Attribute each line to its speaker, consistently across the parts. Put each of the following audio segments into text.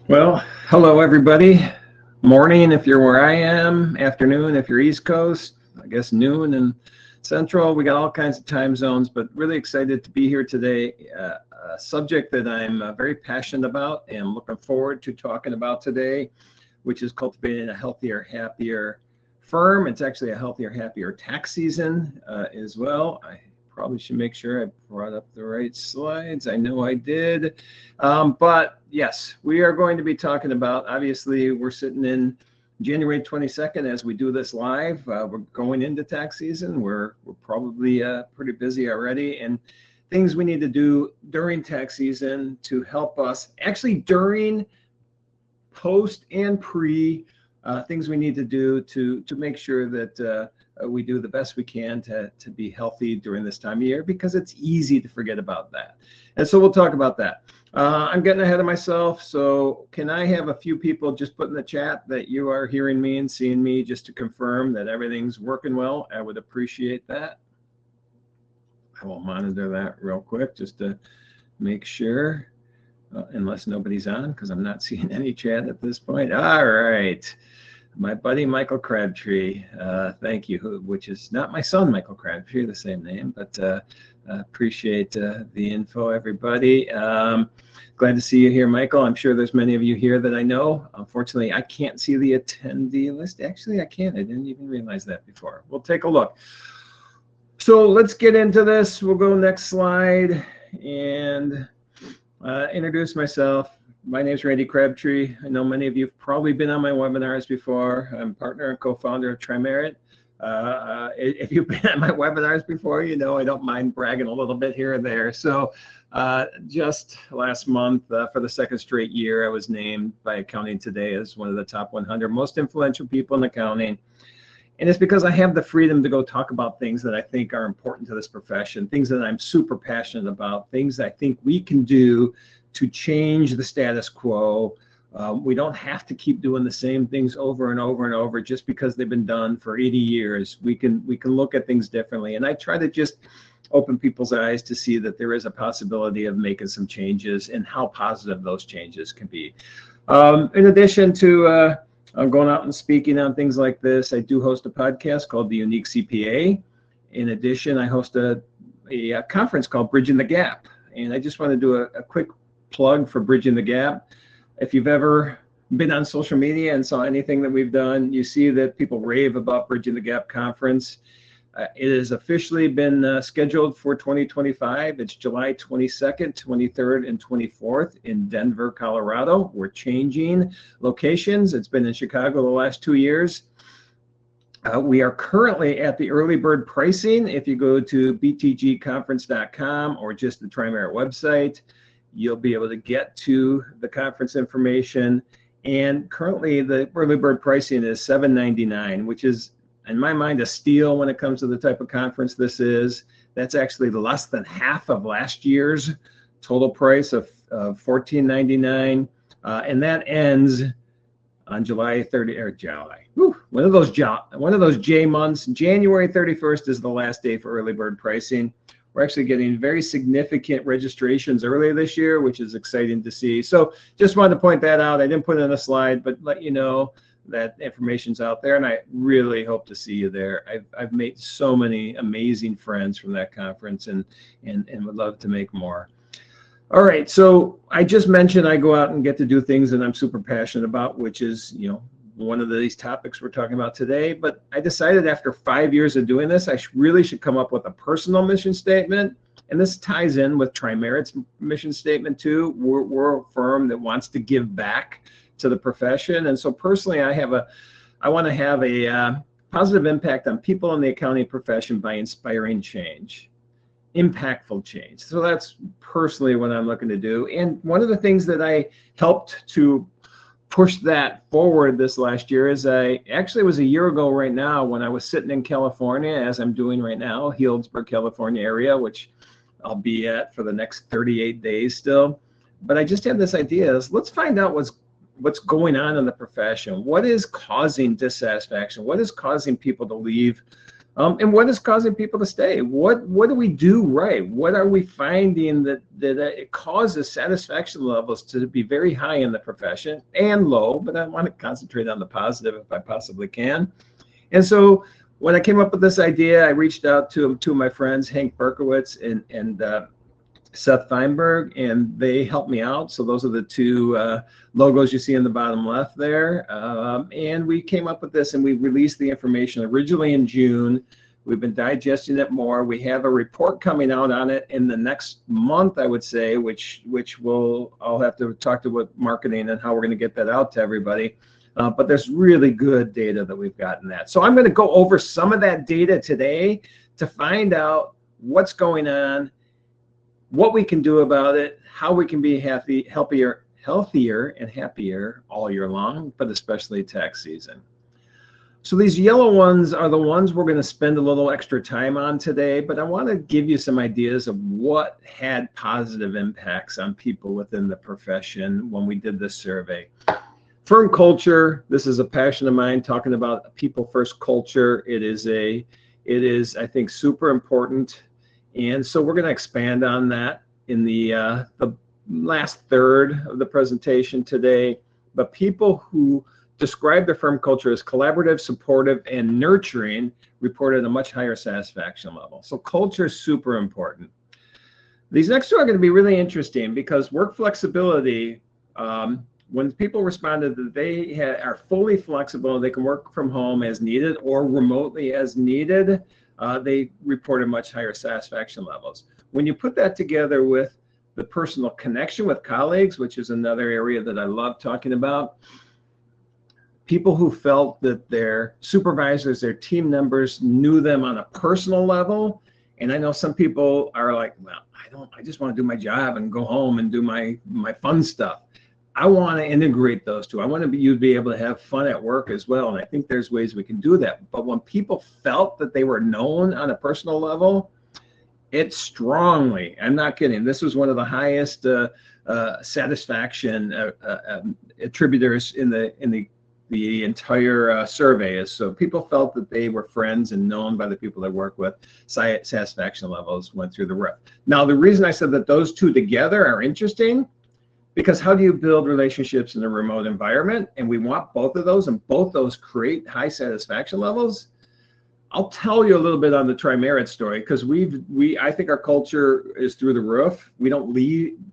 Speaker 1: Well, hello everybody. Morning if you're where I am, afternoon if you're East Coast, I guess noon and Central. We got all kinds of time zones, but really excited to be here today. A subject that I'm very passionate about and looking forward to talking about today, which is cultivating a healthier, happier firm. It's actually a healthier, happier tax season as well. I probably should make sure I brought up the right slides. I know I did. But yes, we are going to be talking about, obviously, we're sitting in January 22nd as we do this live. We're going into tax season. We're probably pretty busy already. And things we need to do during tax season to help us actually during, post, and pre, things we need to do to make sure that we do the best we can to be healthy during this time of year, because it's easy to forget about that. And so we'll talk about that. I'm getting ahead of myself, so can I have a few people just put in the chat that you are hearing me and seeing me, just to confirm that everything's working well? I would appreciate that. I will monitor that real quick just to make sure, unless nobody's on, because I'm not seeing any chat at this point. All right. My buddy Michael Crabtree, thank you, which is not my son, Michael Crabtree, the same name, but appreciate the info, everybody. Glad to see you here, Michael. I'm sure there's many of you here that I know. Unfortunately, I can't see the attendee list. Actually, I can't. I didn't even realize that before. We'll take a look. So let's get into this. We'll go next slide and introduce myself. My name is Randy Crabtree. I know many of you have probably been on my webinars before. I'm partner and co-founder of Trimerit. If you've been on my webinars before, you know I don't mind bragging a little bit here and there. So just last month, for the second straight year, I was named by Accounting Today as one of the top 100 most influential people in accounting. And it's because I have the freedom to go talk about things that I think are important to this profession, things that I'm super passionate about, things that I think we can do to change the status quo. We don't have to keep doing the same things over and over and over just because they've been done for 80 years. We can look at things differently. And I try to just open people's eyes to see that there is a possibility of making some changes and how positive those changes can be. In addition to going out and speaking on things like this, I do host a podcast called The Unique CPA. In addition, I host a conference called Bridging the Gap. And I just want to do a quick plug for Bridging the Gap. If you've ever been on social media and saw anything that we've done, you see that people rave about Bridging the Gap conference. It has officially been scheduled for 2025. It's July 22nd, 23rd, and 24th in Denver, Colorado. We're changing locations. It's been in Chicago the last 2 years. We are currently at the early bird pricing. If you go to btgconference.com or just the Trimerit website, you'll be able to get to the conference information. And currently the early bird pricing is $799, which is, in my mind, a steal when it comes to the type of conference this is. That's actually less than half of last year's total price of $14.99. And that ends on July 30, or July. Whew, one of those J months. January 31st is the last day for early bird pricing. We're actually getting very significant registrations earlier this year, which is exciting to see. So just wanted to point that out. I didn't put it in a slide, but let you know that information's out there, and I really hope to see you there. I've made so many amazing friends from that conference, and would love to make more. All right, so I just mentioned I go out and get to do things that I'm super passionate about, which is, you know, one of these topics we're talking about today. But I decided after 5 years of doing this, I really should come up with a personal mission statement. And this ties in with Trimerit's mission statement too. We're a firm that wants to give back to the profession. And so personally, I want to have a positive impact on people in the accounting profession by inspiring change, impactful change. So that's personally what I'm looking to do. And one of the things that I helped to push that forward this last year is it was a year ago right now when I was sitting in California, as I'm doing right now, Healdsburg, California area, which I'll be at for the next 38 days still. But I just had this idea is let's find out what's going on in the profession. What is causing dissatisfaction? What is causing people to leave And what is causing people to stay? What do we do right? What are we finding that it causes satisfaction levels to be very high in the profession and low? But I want to concentrate on the positive if I possibly can. And so when I came up with this idea, I reached out to two of my friends, Hank Berkowitz and Seth Feinberg, and they helped me out. So those are the two logos you see in the bottom left there. And we came up with this, and we released the information originally in June. We've been digesting it more. We have a report coming out on it in the next month, I would say, which I'll have to talk to with marketing and how we're going to get that out to everybody. But there's really good data that we've gotten that. So I'm going to go over some of that data today to find out what's going on, what we can do about it, how we can be healthier and happier all year long, but especially tax season. So these yellow ones are the ones we're going to spend a little extra time on today, but I want to give you some ideas of what had positive impacts on people within the profession when we did this survey. Firm culture, this is a passion of mine, talking about a people first culture. It is, I think, super important. And so we're going to expand on that in the last third of the presentation today. But people who describe their firm culture as collaborative, supportive, and nurturing reported a much higher satisfaction level. So culture is super important. These next two are going to be really interesting because work flexibility, when people responded that they are fully flexible, they can work from home as needed or remotely as needed, they reported much higher satisfaction levels. When you put that together with the personal connection with colleagues, which is another area that I love talking about, people who felt that their supervisors, their team members knew them on a personal level. And I know some people are like, well, I just want to do my job and go home and do my fun stuff. I want to integrate those two. I want you to be able to have fun at work as well. And I think there's ways we can do that. But when people felt that they were known on a personal level, it strongly, I'm not kidding, this was one of the highest satisfaction attributors in the entire survey. So people felt that they were friends and known by the people they work with. Satisfaction levels went through the roof. Now, the reason I said that those two together are interesting, because how do you build relationships in a remote environment? And we want both of those, and both those create high satisfaction levels. I'll tell you a little bit on the Tri-Merit story, because I think our culture is through the roof.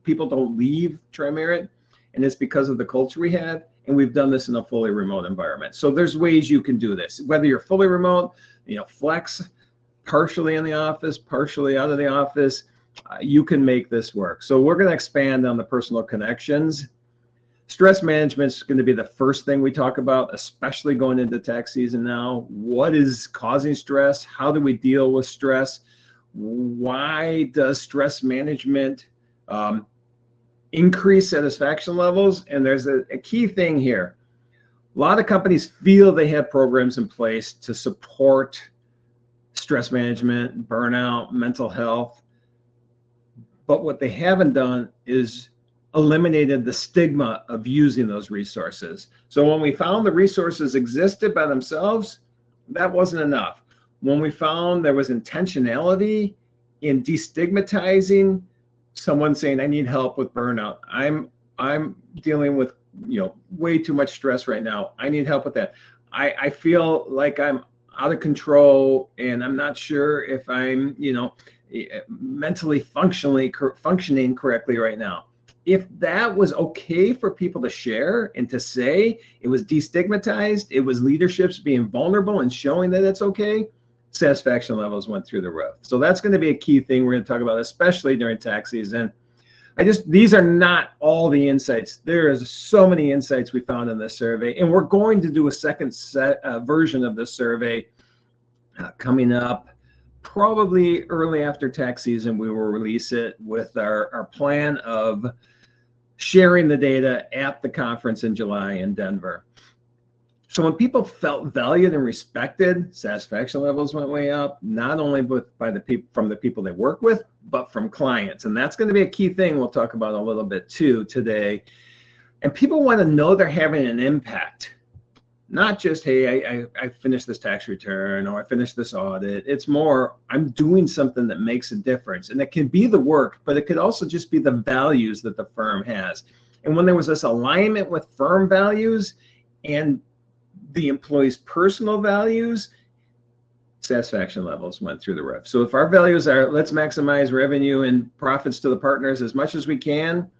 Speaker 1: People don't leave Tri-Merit, and it's because of the culture we have, and we've done this in a fully remote environment. So there's ways you can do this, whether you're fully remote, flex, partially in the office, partially out of the office. You can make this work. So we're going to expand on the personal connections. Stress management is going to be the first thing we talk about, especially going into tax season now. What is causing stress? How do we deal with stress? Why does stress management increase satisfaction levels? And there's a key thing here. A lot of companies feel they have programs in place to support stress management, burnout, mental health. But what they haven't done is eliminated the stigma of using those resources. So when we found the resources existed by themselves, that wasn't enough. When we found there was intentionality in destigmatizing someone saying, I need help with burnout. I'm dealing with way too much stress right now. I need help with that. I feel like I'm out of control and I'm not sure if I'm mentally functioning correctly right now. If that was okay for people to share and to say, it was destigmatized, it was leaderships being vulnerable and showing that it's okay, satisfaction levels went through the roof. So that's going to be a key thing we're going to talk about, especially during tax season. These are not all the insights. There is so many insights we found in this survey, and we're going to do a second version of this survey coming up. Probably early after tax season, we will release it with our plan of sharing the data at the conference in July in Denver. So when people felt valued and respected, satisfaction levels went way up, not only from the people they work with, but from clients. And that's going to be a key thing we'll talk about a little bit too today. And people want to know they're having an impact, Not just, hey, I finished this tax return or I finished this audit. It's more, I'm doing something that makes a difference. And it can be the work, but it could also just be the values that the firm has. And when there was this alignment with firm values and the employees' personal values, satisfaction levels went through the roof. So if our values are, let's maximize revenue and profits to the partners as much as we can,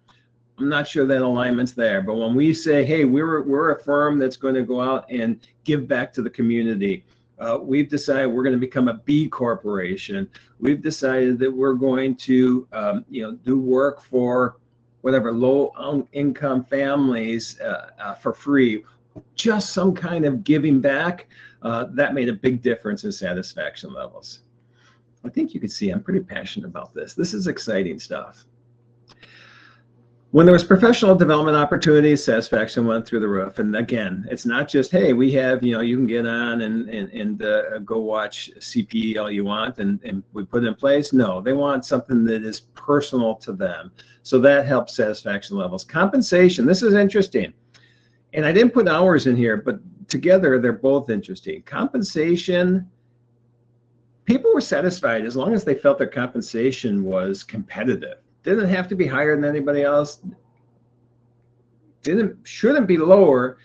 Speaker 1: I'm not sure that alignment's there. But when we say, hey, we're a firm that's going to go out and give back to the community, we've decided we're going to become a B corporation. We've decided that we're going to do work for whatever low income families for free, just some kind of giving back, that made a big difference in satisfaction levels. I think you can see I'm pretty passionate about this. This is exciting stuff. When there was professional development opportunities, satisfaction went through the roof. And again, it's not just, hey, we have, you can get on and go watch CPE all you want and we put it in place. No, they want something that is personal to them. So that helps satisfaction levels. Compensation, this is interesting. And I didn't put hours in here, but together they're both interesting. Compensation, people were satisfied as long as they felt their compensation was competitive. Didn't have to be higher than anybody else. Shouldn't be lower.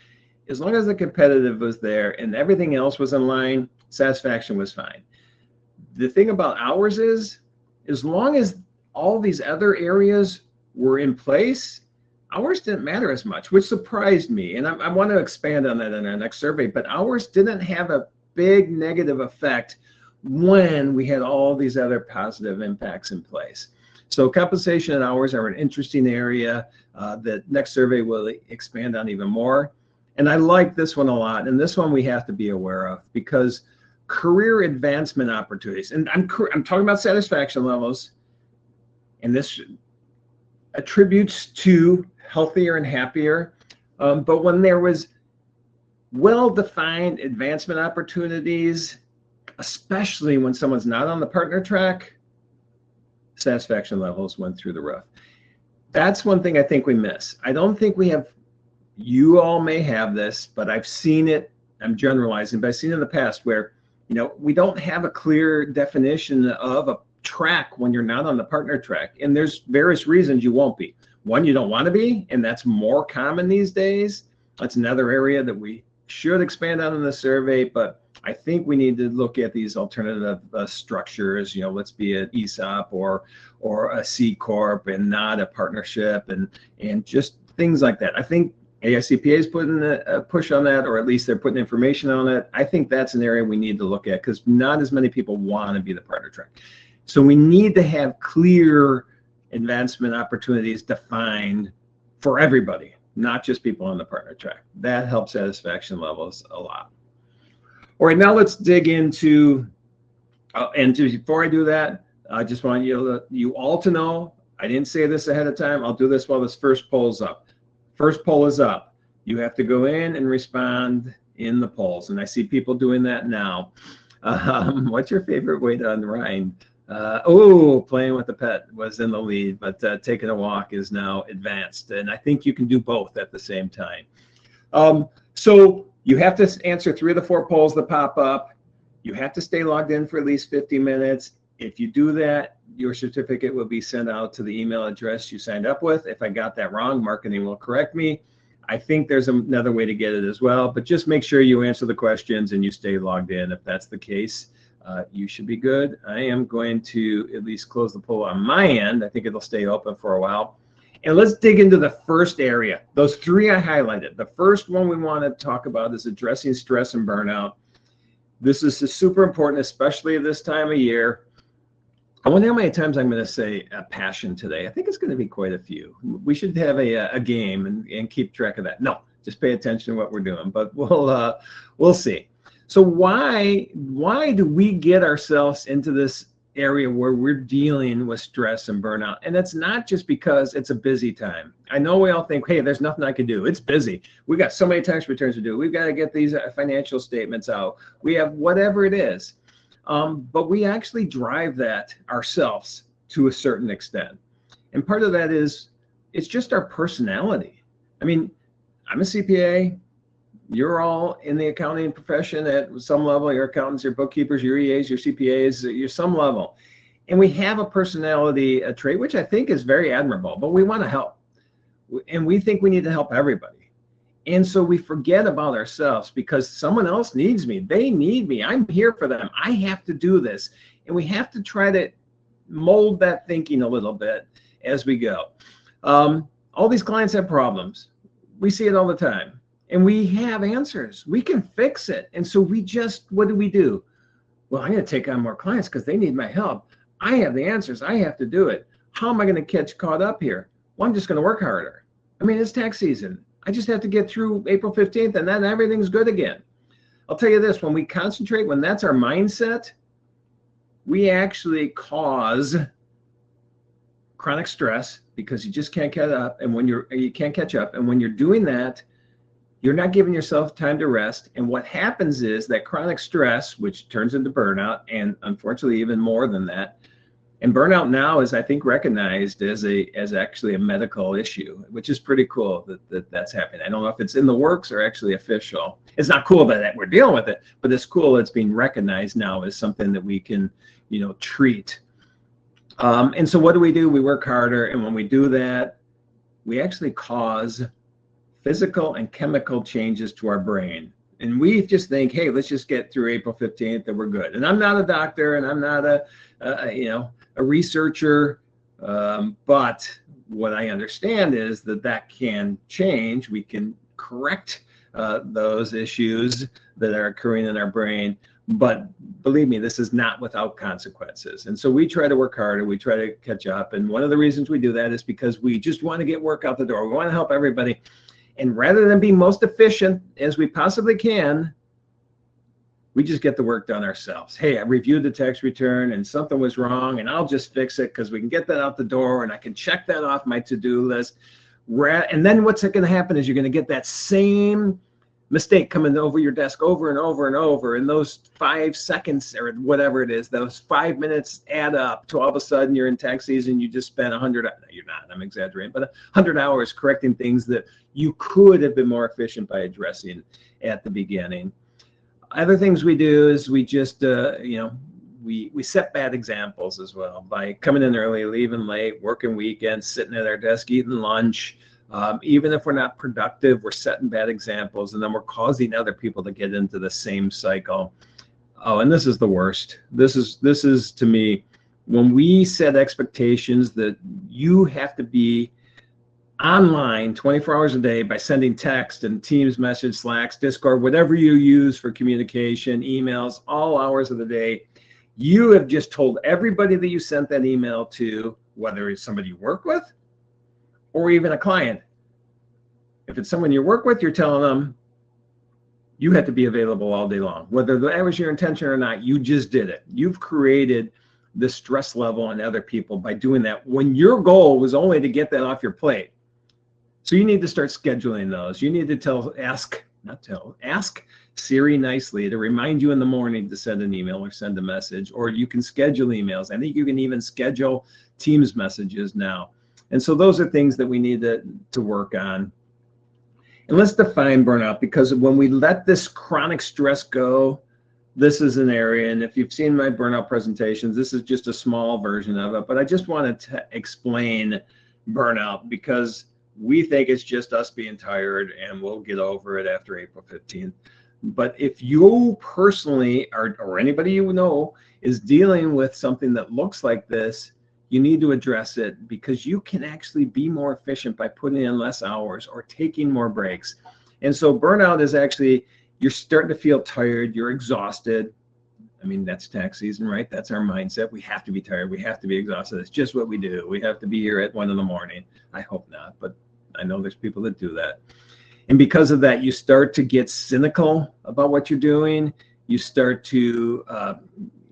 Speaker 1: As long as the competitive was there and everything else was in line, satisfaction was fine. The thing about hours is, as long as all these other areas were in place, hours didn't matter as much, which surprised me. And I want to expand on that in our next survey, but hours didn't have a big negative effect when we had all these other positive impacts in place. So compensation and hours are an interesting area that next survey will expand on even more. And I like this one a lot. And this one we have to be aware of because career advancement opportunities, and I'm talking about satisfaction levels, and this attributes to healthier and happier. But when there was well-defined advancement opportunities, especially when someone's not on the partner track, satisfaction levels went through the roof. That's one thing I think we miss. I don't think we have, you all may have this, but I've seen it, I'm generalizing, but I've seen it in the past where, we don't have a clear definition of a track when you're not on the partner track. And there's various reasons you won't be. One, you don't want to be, and that's more common these days. That's another area that we should expand on in the survey, but I think we need to look at these alternative structures. Let's be an ESOP or a C Corp and not a partnership and just things like that. I think AICPA is putting a push on that, or at least they're putting information on it. I think that's an area we need to look at because not as many people want to be the partner track. So we need to have clear advancement opportunities defined for everybody, not just people on the partner track. That helps satisfaction levels a lot. All right, now let's dig into, before I do that, I just want you all to know, I didn't say this ahead of time. I'll do this while this first poll's up. First poll is up. You have to go in and respond in the polls. And I see people doing that now. What's your favorite way to unwind? Playing with the pet was in the lead, but taking a walk is now advanced. And I think you can do both at the same time. So you have to answer 3 of the 4 polls that pop up. You have to stay logged in for at least 50 minutes. If you do that, your certificate will be sent out to the email address you signed up with. If I got that wrong, marketing will correct me. I think there's another way to get it as well, but just make sure you answer the questions and you stay logged in. If that's the case, you should be good. I am going to at least close the poll on my end. I think it'll stay open for a while. And let's dig into the first area. Those 3 I highlighted. The first one we want to talk about is addressing stress and burnout. This is super important, especially at this time of year. I wonder how many times I'm going to say passion today. I think it's going to be quite a few. We should have a game and keep track of that. No, just pay attention to what we're doing, but we'll see. So why do we get ourselves into this area where we're dealing with stress and burnout? And it's not just because it's a busy time. I know we all think, hey, there's nothing I can do. It's busy. We got so many tax returns to do. We've got to get these financial statements out. We have whatever it is. But we actually drive that ourselves to a certain extent. And part of that is, it's just our personality. I mean, I'm a CPA. You're all in the accounting profession at some level. Your accountants, your bookkeepers, your EAs, your CPAs, you're some level. And we have a personality trait, which I think is very admirable, but we want to help. And we think we need to help everybody. And so we forget about ourselves because someone else needs me. They need me. I'm here for them. I have to do this. And we have to try to mold that thinking a little bit as we go. All these clients have problems. We see it all the time. And we have answers. We can fix it. And so what do? Well, I'm going to take on more clients because they need my help. I have the answers. I have to do it. How am I going to get caught up here? Well, I'm just going to work harder. I mean, it's tax season. I just have to get through April 15th and then everything's good again. I'll tell you this, when we concentrate, when that's our mindset, we actually cause chronic stress because you just can't catch up. And when you can't catch up, and when you're doing that, you're not giving yourself time to rest. And what happens is that chronic stress, which turns into burnout, and unfortunately even more than that. And burnout now is, I think, recognized as actually a medical issue, which is pretty cool that's happening. I don't know if it's in the works or actually official. It's not cool that we're dealing with it, but it's cool it's being recognized now as something that we can, treat. And so what do? We work harder. And when we do that, we actually cause physical and chemical changes to our brain. And we just think, hey, let's just get through April 15th and we're good. And I'm not a doctor and I'm not a researcher, but what I understand is that can change. We can correct those issues that are occurring in our brain. But believe me, this is not without consequences. And so we try to work harder. We try to catch up. And one of the reasons we do that is because we just want to get work out the door. We want to help everybody. And rather than being most efficient as we possibly can, we just get the work done ourselves. Hey, I reviewed the tax return and something was wrong, and I'll just fix it because we can get that out the door and I can check that off my to-do list. And then what's going to happen is you're going to get that same mistake coming over your desk over and over and over. And those 5 seconds or whatever it is, those 5 minutes add up to all of a sudden you're in tax season. You just spent 100, you're not, I'm exaggerating, but 100 hours correcting things that you could have been more efficient by addressing at the beginning. Other things we do is we just, we set bad examples as well by coming in early, leaving late, working weekends, sitting at our desk, eating lunch. Even if we're not productive, we're setting bad examples, and then we're causing other people to get into the same cycle. Oh, and this is the worst. This is to me, when we set expectations that you have to be online 24 hours a day by sending text and Teams message, Slacks, Discord, whatever you use for communication, emails, all hours of the day. You have just told everybody that you sent that email to, whether it's somebody you work with or even a client. If it's someone you work with, you're telling them you have to be available all day long. Whether that was your intention or not, you just did it. You've created the stress level on other people by doing that when your goal was only to get that off your plate. So you need to start scheduling those. You need to ask Siri nicely to remind you in the morning to send an email or send a message, or you can schedule emails. I think you can even schedule Teams messages now. And so those are things that we need to work on. And let's define burnout, because when we let this chronic stress go, this is an area, and if you've seen my burnout presentations, this is just a small version of it, but I just wanted to explain burnout because we think it's just us being tired and we'll get over it after April 15th. But if you personally or anybody you know is dealing with something that looks like this, you need to address it, because you can actually be more efficient by putting in less hours or taking more breaks. And so burnout is actually, you're starting to feel tired, you're exhausted. I mean, that's tax season, right? That's our mindset. We have to be tired. We have to be exhausted. It's just what we do. We have to be here at 1 a.m. I hope not, but I know there's people that do that. And because of that, you start to get cynical about what you're doing. You start to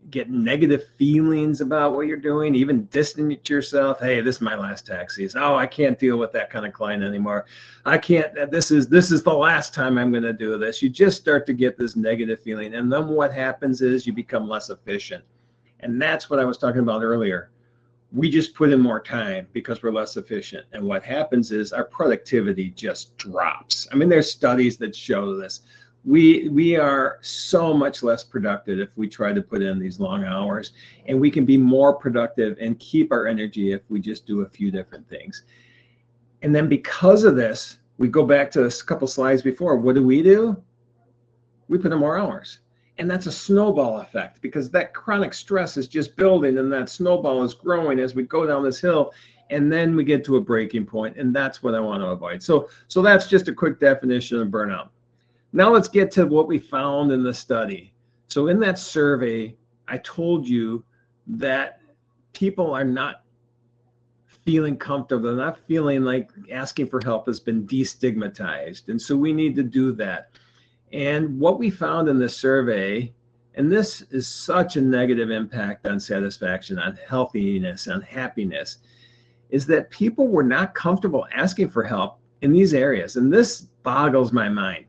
Speaker 1: get negative feelings about what you're doing, even distance yourself. Hey, this is my last tax season. Oh, I can't deal with that kind of client anymore. I can't, this is the last time I'm going to do this. You just start to get this negative feeling. And then what happens is you become less efficient. And that's what I was talking about earlier. We just put in more time because we're less efficient. And what happens is our productivity just drops. I mean, there's studies that show this. We are so much less productive if we try to put in these long hours, and we can be more productive and keep our energy if we just do a few different things. And then because of this, we go back to a couple slides before. What do? We put in more hours. And that's a snowball effect, because that chronic stress is just building, and that snowball is growing as we go down this hill, and then we get to a breaking point, and that's what I want to avoid. So that's just a quick definition of burnout. Now let's get to what we found in the study. So in that survey, I told you that people are not feeling comfortable, they're not feeling like asking for help has been destigmatized, and so we need to do that. And what we found in this survey, and this is such a negative impact on satisfaction, on healthiness, on happiness, is that people were not comfortable asking for help in these areas. And this boggles my mind.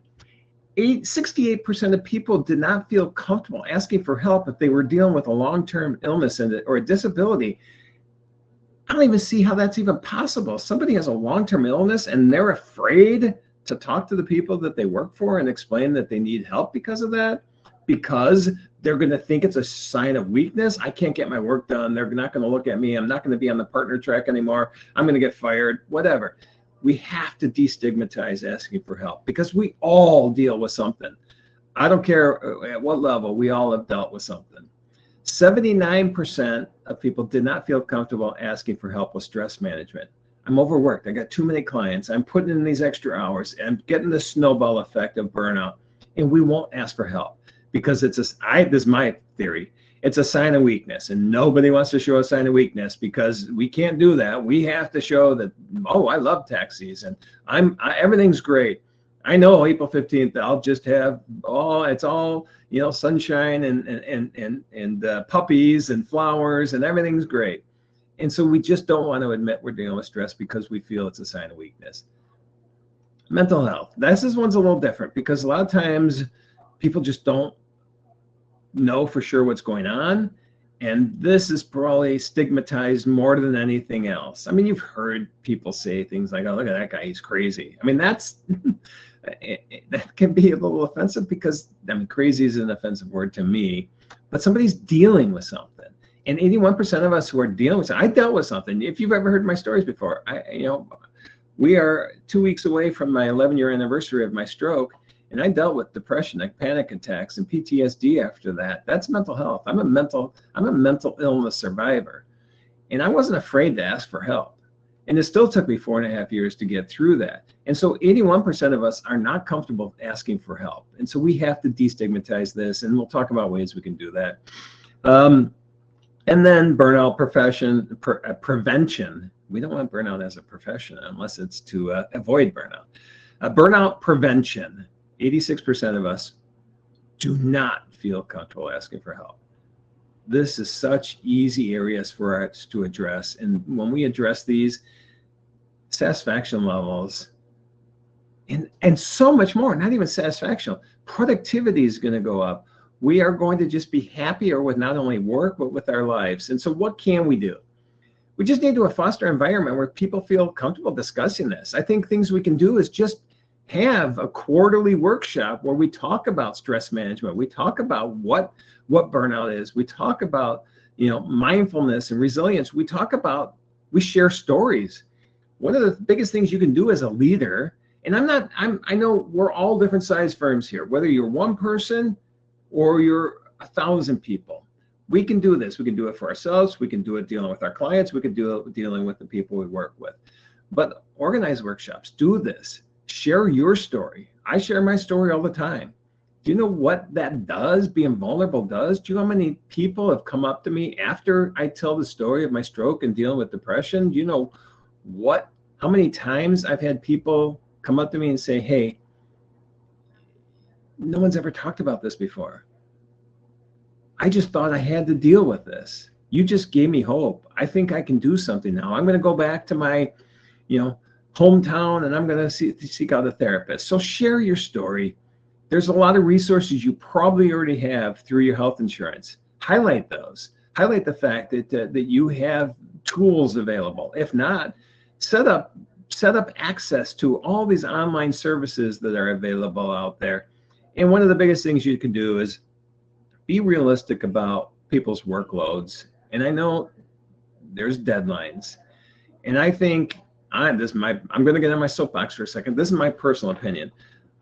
Speaker 1: 68% of people did not feel comfortable asking for help if they were dealing with a long-term illness or a disability. I don't even see how that's even possible. Somebody has a long-term illness and they're afraid to talk to the people that they work for and explain that they need help because of that, because they're going to think it's a sign of weakness. I can't get my work done. They're not going to look at me. I'm not going to be on the partner track anymore. I'm going to get fired, whatever. We have to destigmatize asking for help, because we all deal with something. I don't care at what level, we all have dealt with something. 79% of people did not feel comfortable asking for help with stress management. I'm overworked. I got too many clients. I'm putting in these extra hours. I'm getting the snowball effect of burnout, and we won't ask for help because this is my theory. It's a sign of weakness, and nobody wants to show a sign of weakness because we can't do that. We have to show that, oh, I love tax season. Everything's great. I know April 15th, I'll just have, it's all, sunshine and puppies and flowers and everything's great. And so we just don't want to admit we're dealing with stress because we feel it's a sign of weakness. Mental health. This one's a little different because a lot of times people just don't know for sure what's going on. And this is probably stigmatized more than anything else. I mean, you've heard people say things like, oh, look at that guy, he's crazy. I mean, that can be a little offensive because, crazy is an offensive word to me, but somebody's dealing with something. And 81% of us who are dealing with something, I dealt with something. If you've ever heard my stories before, we are 2 weeks away from my 11-year anniversary of my stroke, and I dealt with depression, like panic attacks and PTSD after that. That's mental health. I'm a mental illness survivor, and I wasn't afraid to ask for help. And it still took me 4.5 years to get through that. And so 81% of us are not comfortable asking for help. And so we have to destigmatize this, and we'll talk about ways we can do that. And then burnout prevention. We don't want burnout as a profession unless it's to avoid burnout. Burnout prevention. 86% of us do not feel comfortable asking for help. This is such easy areas for us to address. And when we address these, satisfaction levels and so much more, not even satisfaction, productivity is going to go up. We are going to just be happier with not only work, but with our lives. And so what can we do? We just need to foster an environment where people feel comfortable discussing this. I think things we can do is just have a quarterly workshop where we talk about stress management. We talk about what burnout is. We talk about, mindfulness and resilience. We share stories. One of the biggest things you can do as a leader, and I know we're all different size firms here, whether you're one person or you're 1,000 people. We can do this. We can do it for ourselves. We can do it dealing with our clients. We can do it dealing with the people we work with. But organize workshops. Do this. Share your story. I share my story all the time. Do you know what that does? Being vulnerable does? Do you know how many people have come up to me after I tell the story of my stroke and dealing with depression? Do you know how many times I've had people come up to me and say, hey, no one's ever talked about this before. I just thought I had to deal with this. You just gave me hope. I think I can do something now. I'm going to go back to my, hometown, and I'm going to seek out a therapist. So share your story. There's a lot of resources you probably already have through your health insurance. Highlight those. Highlight the fact that you have tools available. If not, set up access to all these online services that are available out there. And one of the biggest things you can do is be realistic about people's workloads. And I know there's deadlines. And I think I'm going to get on my soapbox for a second. This is my personal opinion.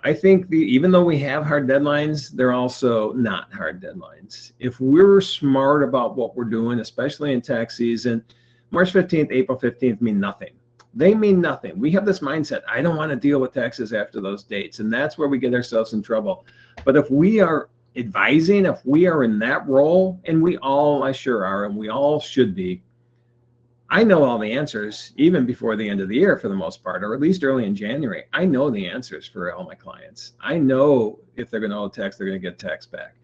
Speaker 1: I think even though we have hard deadlines, they're also not hard deadlines. If we're smart about what we're doing, especially in tax season, March 15th, April 15th mean nothing. They mean nothing. We have this mindset, I don't want to deal with taxes after those dates. And that's where we get ourselves in trouble. But if we are advising, if we are in that role, and we all, I sure are, and we all should be, I know all the answers even before the end of the year for the most part, or at least early in January. I know the answers for all my clients. I know if they're going to owe tax, they're going to get tax back.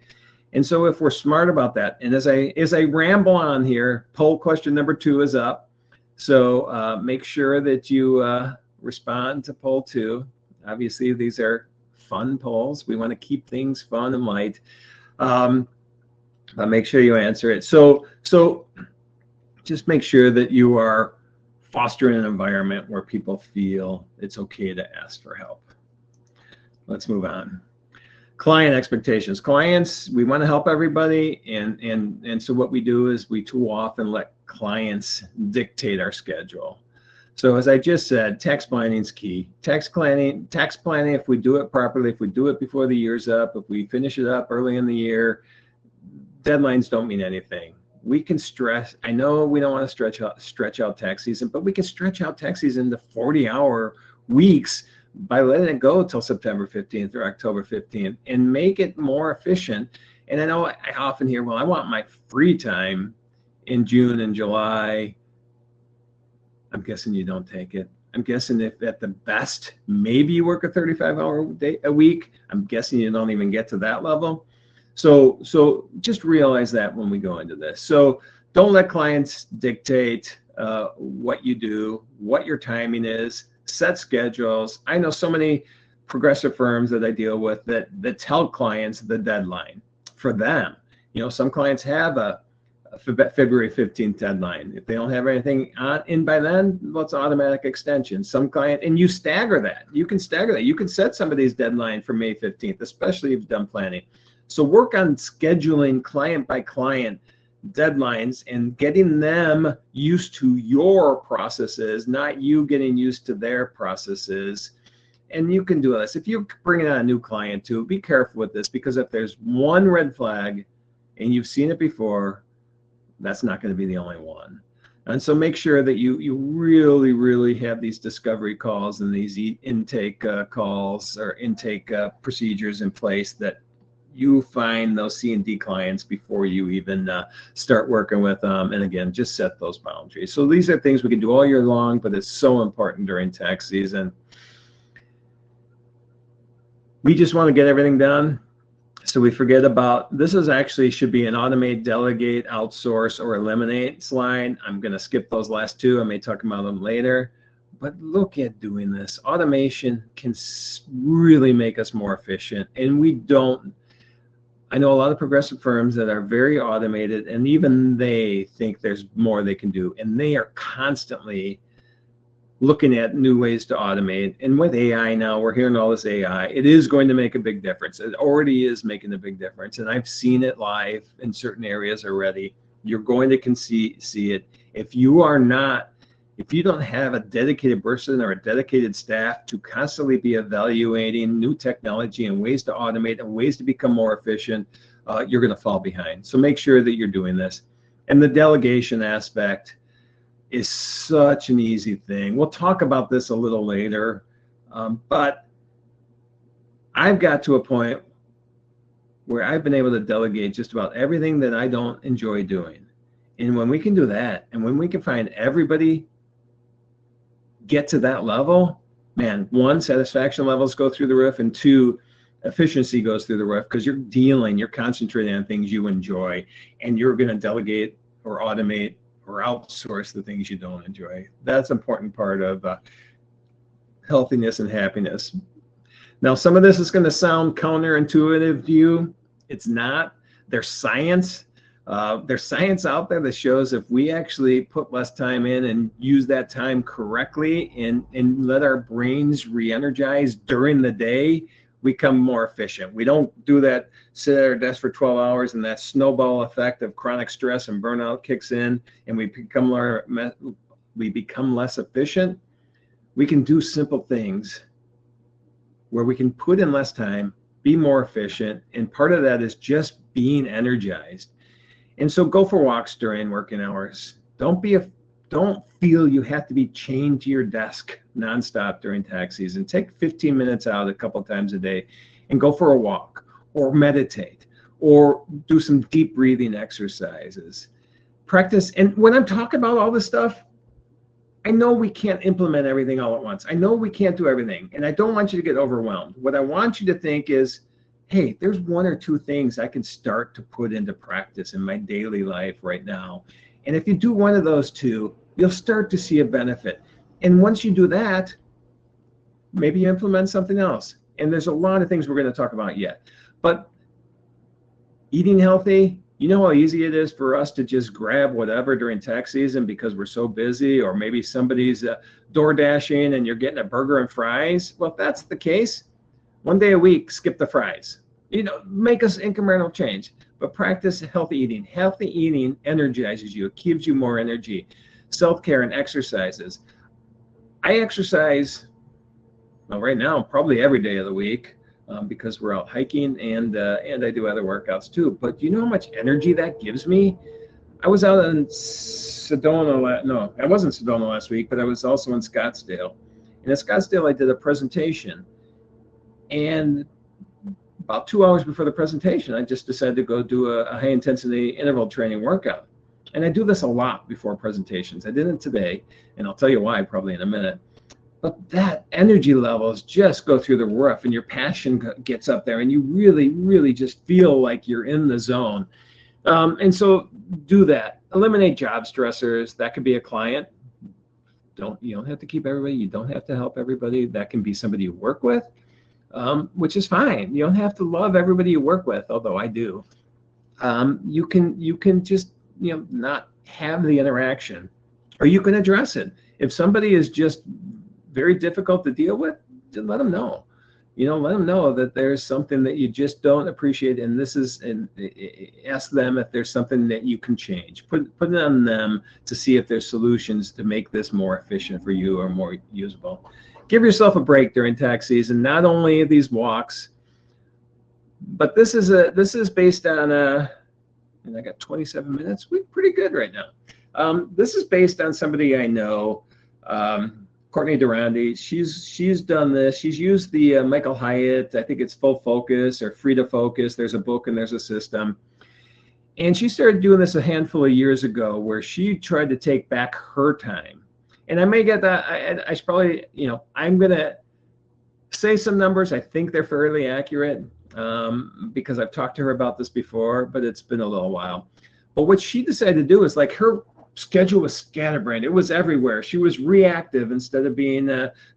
Speaker 1: And so if we're smart about that, and as I ramble on here, poll question number 2 is up. So make sure that you respond to poll 2. Obviously, these are fun polls. We want to keep things fun and light. But make sure you answer it. So just make sure that you are fostering an environment where people feel it's okay to ask for help. Let's move on. Client expectations. Clients, we want to help everybody, and so what we do is we too often let clients dictate our schedule. So as I just said, tax planning is key. Tax planning, if we do it properly, if we do it before the year's up, if we finish it up early in the year, deadlines don't mean anything. We can stress, I know we don't want to stretch out tax season, but we can stretch out tax season to 40-hour weeks by letting it go till September 15th or October 15th and make it more efficient. And I know I often hear, well, I want my free time in June and July. I'm guessing you don't take it. I'm guessing if at the best, maybe you work a 35-hour day a week. I'm guessing you don't even get to that level. So just realize that when we go into this. So don't let clients dictate what you do, what your timing is. Set schedules. I know so many progressive firms that I deal with that tell clients the deadline for them. You know, some clients have a February 15th deadline. If they don't have anything in by then, well, it's an automatic extension. Some client, and you stagger that. You can stagger that. You can set somebody's deadline for May 15th, especially if you've done planning. So work on scheduling client by client deadlines and getting them used to your processes, not you getting used to their processes. And you can do this. If you're bringing on a new client too, be careful with this, because if there's one red flag and you've seen it before, that's not going to be the only one. And so make sure that you really, really have these discovery calls and these intake calls or intake procedures in place, that you find those C and D clients before you even start working with them. And again, just set those boundaries. So these are things we can do all year long, but it's so important during tax season. We just want to get everything done. So we forget about, this is actually should be an automate, delegate, outsource, or eliminate slide. I'm going to skip those last two. I may talk about them later. But look at doing this. Automation can really make us more efficient. And we don't, I know a lot of progressive firms that are very automated, and even they think there's more they can do. And they are constantly looking at new ways to automate. And with AI now, we're hearing all this AI. It is going to make a big difference. It already is making a big difference. And I've seen it live in certain areas already. You're going to see it. If you don't have a dedicated person or a dedicated staff to constantly be evaluating new technology and ways to automate and ways to become more efficient, you're going to fall behind. So make sure that you're doing this. And the delegation aspect is such an easy thing. We'll talk about this a little later, but I've got to a point where I've been able to delegate just about everything that I don't enjoy doing. And when we can do that, and when we can find everybody get to that level, man, one, satisfaction levels go through the roof, and two, efficiency goes through the roof, because you're concentrating on things you enjoy, and you're going to delegate or automate or outsource the things you don't enjoy. That's an important part of healthiness and happiness. Now, some of this is going to sound counterintuitive to you. It's not. There's science There's science out there that shows if we actually put less time in and use that time correctly and let our brains re-energize during the day, we become more efficient. We don't do that, sit at our desk for 12 hours and that snowball effect of chronic stress and burnout kicks in and we become less efficient. We can do simple things where we can put in less time, be more efficient, and part of that is just being energized. And so go for walks during working hours. Don't feel you have to be chained to your desk nonstop during tax season. Take 15 minutes out a couple times a day and go for a walk or meditate or do some deep breathing exercises. Practice. And when I'm talking about all this stuff, I know we can't implement everything all at once. I know we can't do everything, and I don't want you to get overwhelmed. What I want you to think is, hey, there's one or two things I can start to put into practice in my daily life right now. And if you do one of those two, you'll start to see a benefit. And once you do that, maybe you implement something else. And there's a lot of things we're going to talk about yet. But eating healthy, you know how easy it is for us to just grab whatever during tax season because we're so busy, or maybe somebody's door dashing and you're getting a burger and fries. Well, if that's the case, one day a week, skip the fries. Make us incremental change, but practice healthy eating. Healthy eating energizes you. It gives you more energy. Self-care and exercises. I exercise, well, right now, probably every day of the week. Because we're out hiking and I do other workouts too. But do you know how much energy that gives me? I was out in Sedona, I wasn't Sedona last week, but I was also in Scottsdale. And in Scottsdale, I did a presentation. And about 2 hours before the presentation, I just decided to go do a high intensity interval training workout. And I do this a lot before presentations. I did it today, and I'll tell you why probably in a minute. But that energy levels just go through the roof and your passion gets up there and you really, really just feel like you're in the zone. And so do that. Eliminate job stressors. That could be a client. You don't have to keep everybody. You don't have to help everybody. That can be somebody you work with, which is fine. You don't have to love everybody you work with, although I do. You can just, not have the interaction, or you can address it. If somebody is just very difficult to deal with, just let them know. Let them know that there's something that you just don't appreciate, and ask them if there's something that you can change. Put it on them to see if there's solutions to make this more efficient for you or more usable. Give yourself a break during tax season. Not only these walks, but this is based on and I got 27 minutes. We're pretty good right now. This is based on somebody I know. Courtney Durandi, she's done this. She's used the Michael Hyatt, I think it's Full Focus or Free to Focus. There's a book and there's a system. And she started doing this a handful of years ago where she tried to take back her time. And I may get that, I should probably, I'm going to say some numbers. I think they're fairly accurate because I've talked to her about this before, but it's been a little while. But what she decided to do is like her schedule was scatterbrained. It was everywhere. She was reactive instead of being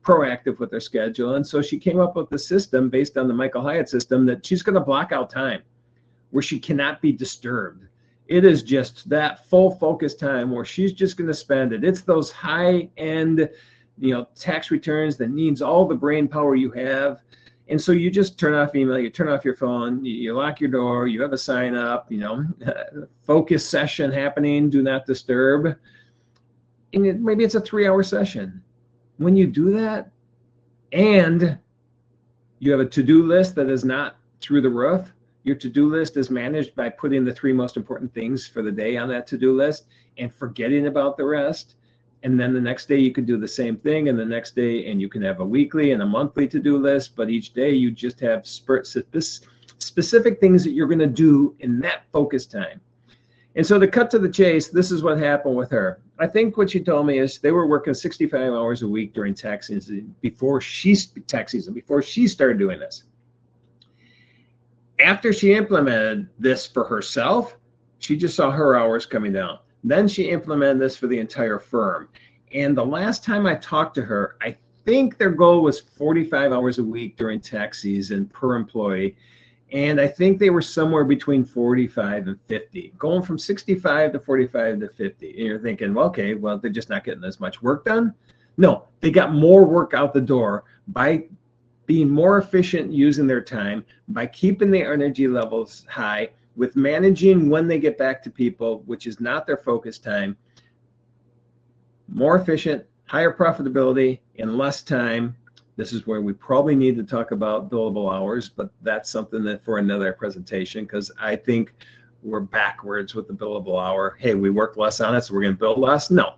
Speaker 1: proactive with her schedule. And so she came up with a system based on the Michael Hyatt system that she's going to block out time where she cannot be disturbed. It is just that full focus time where she's just going to spend it. It's those high end, tax returns that needs all the brain power you have. And so you just turn off email, you turn off your phone, you lock your door, you have a sign up, focus session happening, do not disturb. And maybe it's a 3-hour session. When you do that and you have a to-do list that is not through the roof, your to-do list is managed by putting the 3 most important things for the day on that to-do list and forgetting about the rest. And then the next day you could do the same thing, and the next day, and you can have a weekly and a monthly to-do list, but each day you just have specific things that you're going to do in that focus time. And so to cut to the chase, this is what happened with her. I think what she told me is they were working 65 hours a week during tax season before she started doing this. After she implemented this for herself, she just saw her hours coming down. Then she implemented this for the entire firm. And the last time I talked to her, I think their goal was 45 hours a week during tax season per employee. And I think they were somewhere between 45 and 50, going from 65 to 45 to 50. And you're thinking, well, okay, well, they're just not getting as much work done. No, they got more work out the door by being more efficient using their time, by keeping their energy levels high, with managing when they get back to people, which is not their focus time. More efficient, higher profitability, in less time. This is where we probably need to talk about billable hours, but that's something that for another presentation, because I think we're backwards with the billable hour. Hey, we work less on it, so we're going to bill less. No,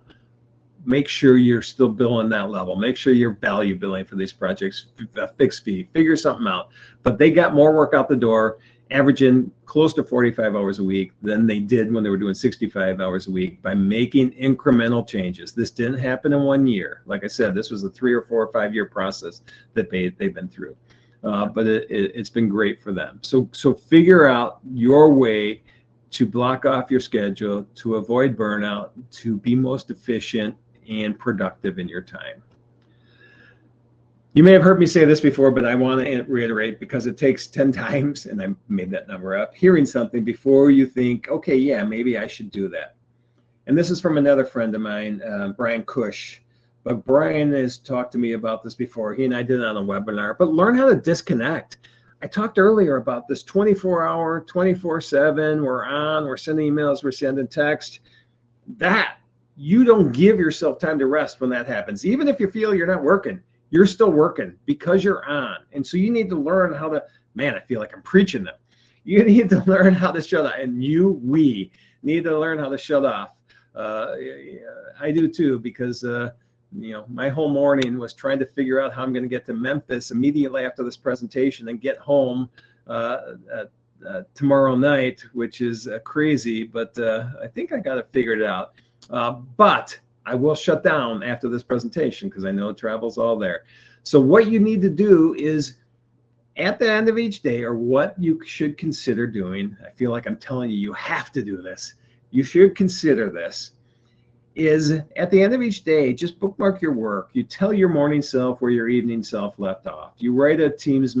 Speaker 1: make sure you're still billing that level. Make sure you're value billing for these projects, a fixed fee, figure something out. But they got more work out the door, averaging close to 45 hours a week than they did when they were doing 65 hours a week by making incremental changes. This didn't happen in 1 year. Like I said, this was a 3 or 4 or 5 year process that they've been through. But it's been great for them. So figure out your way to block off your schedule, to avoid burnout, to be most efficient and productive in your time. You may have heard me say this before, but I want to reiterate, because it takes 10 times, and I made that number up, hearing something before you think, okay, yeah, maybe I should do that. And this is from another friend of mine, Brian Cush. But Brian has talked to me about this before. He and I did it on a webinar, but learn how to disconnect. I talked earlier about this 24-hour, 24/7, we're on, we're sending emails, we're sending text. That, you don't give yourself time to rest when that happens. Even if you feel you're not working, you're still working because you're on. And so you need to learn how to, man, I feel like I'm preaching them. You need to learn how to shut off. And we need to learn how to shut off. I do too, because my whole morning was trying to figure out how I'm going to get to Memphis immediately after this presentation and get home tomorrow night, which is crazy, but I think I got it figured out. But I will shut down after this presentation because I know travel's all there. So what you need to do is, at the end of each day, or what you should consider doing, I feel like I'm telling you, you have to do this. You should consider this, is at the end of each day, just bookmark your work. You tell your morning self where your evening self left off. You write a Teams,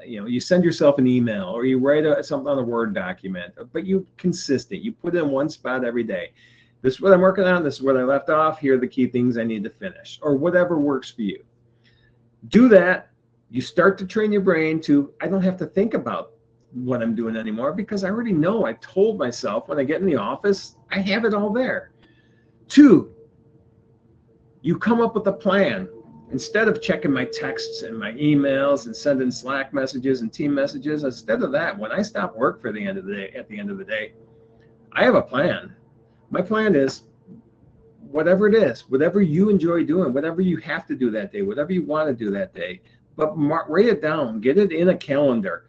Speaker 1: you send yourself an email, or you write something on a Word document, but you consistent. You put it in one spot every day. This is what I'm working on. This is what I left off. Here are the key things I need to finish, or whatever works for you. Do that. You start to train your brain to, I don't have to think about what I'm doing anymore because I already know. I told myself when I get in the office, I have it all there. 2, you come up with a plan. Instead of checking my texts and my emails and sending Slack messages and team messages, instead of that, when I stop work for the end of the day, at the end of the day, I have a plan. My plan is whatever it is, whatever you enjoy doing, whatever you have to do that day, whatever you want to do that day, but write it down, get it in a calendar.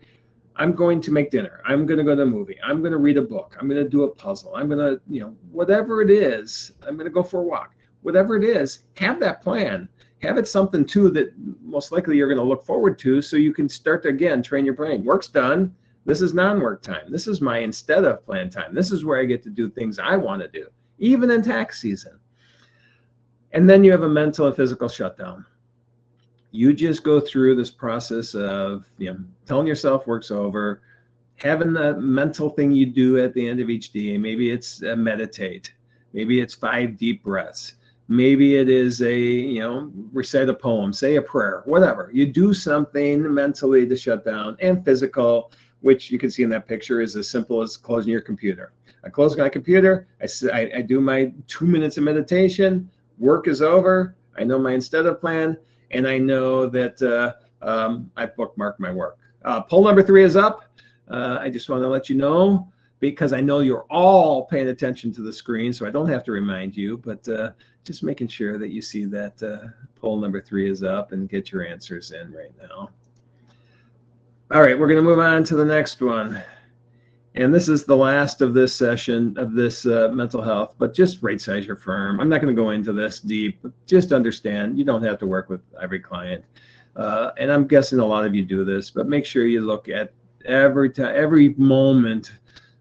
Speaker 1: I'm going to make dinner. I'm going to go to a movie. I'm going to read a book. I'm going to do a puzzle. I'm going to, whatever it is, I'm going to go for a walk. Whatever it is, have that plan. Have it something too that most likely you're going to look forward to, so you can start to, again, train your brain. Work's done. This is non-work time. This is my instead of plan time. This is where I get to do things I want to do, even in tax season. And then you have a mental and physical shutdown. You just go through this process of telling yourself work's over, having the mental thing you do at the end of each day. Maybe it's meditate. Maybe it's 5 deep breaths. Maybe it is recite a poem, say a prayer, whatever. You do something mentally to shut down, and physical, which you can see in that picture is as simple as closing your computer. I close my computer. I do my 2 minutes of meditation. Work is over. I know my instead of plan. And I know that I bookmarked my work. Poll number 3 is up. I just want to let you know, because I know you're all paying attention to the screen, so I don't have to remind you, but just making sure that you see that poll number 3 is up and get your answers in right now. All right, we're going to move on to the next one. And this is the last of this session of this mental health, but just right size your firm. I'm not going to go into this deep, but just understand you don't have to work with every client. And I'm guessing a lot of you do this, but make sure you look at every moment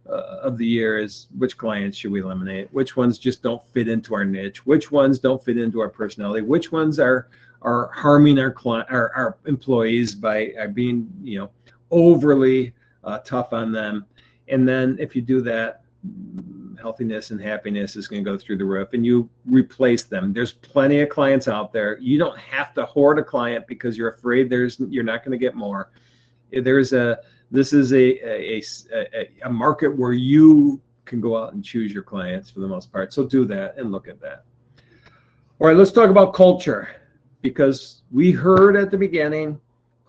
Speaker 1: of the year is which clients should we eliminate, which ones just don't fit into our niche, which ones don't fit into our personality, which ones are harming our employees by being, overly tough on them. And then if you do that, healthiness and happiness is going to go through the roof, and you replace them. There's plenty of clients out there. You don't have to hoard a client because you're afraid you're not going to get more. This is a market where you can go out and choose your clients for the most part. So do that and look at that. All right, let's talk about culture, because we heard at the beginning,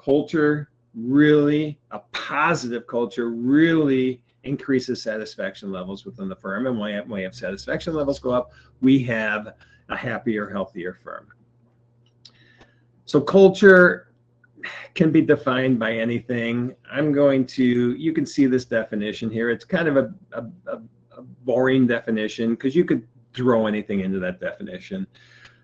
Speaker 1: culture really, a positive culture really increases satisfaction levels within the firm. And when we have satisfaction levels go up, we have a happier, healthier firm. So culture can be defined by anything. You can see this definition here. It's kind of a boring definition because you could throw anything into that definition.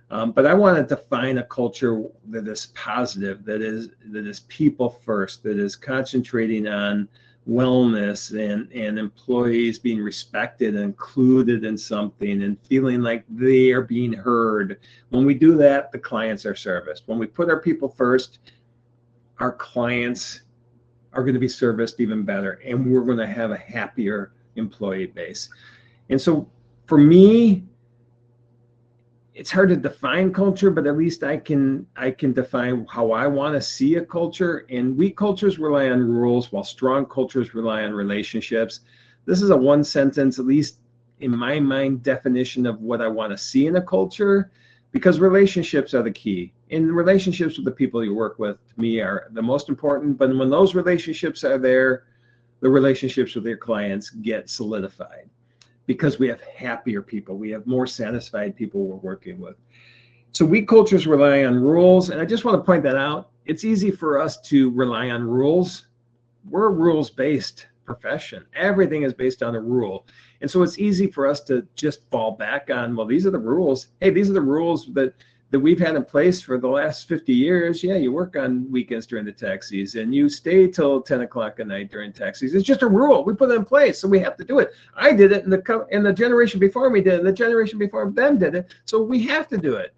Speaker 1: But I want to define a culture that is positive, that is people first, that is concentrating on wellness and employees being respected and included in something and feeling like they are being heard. When we do that, the clients are serviced. When we put our people first, our clients are going to be serviced even better, and we're going to have a happier employee base. And so for me, it's hard to define culture, but at least I can define how I want to see a culture. And weak cultures rely on rules, while strong cultures rely on relationships. This is a one sentence, at least in my mind, definition of what I want to see in a culture, because relationships are the key. And relationships with the people you work with, to me, are the most important. But when those relationships are there, the relationships with your clients get solidified, because we have happier people. We have more satisfied people we're working with. So weak cultures rely on rules. And I just want to point that out. It's easy for us to rely on rules. We're a rules-based profession. Everything is based on a rule. And so it's easy for us to just fall back on, well, these are the rules. Hey, these are the rules that we've had in place for the last 50 years. Yeah, you work on weekends during the tax season. You stay till 10 o'clock at night during tax season. It's just a rule. We put it in place, so we have to do it. I did it, and the generation before me did it, and the generation before them did it, so we have to do it.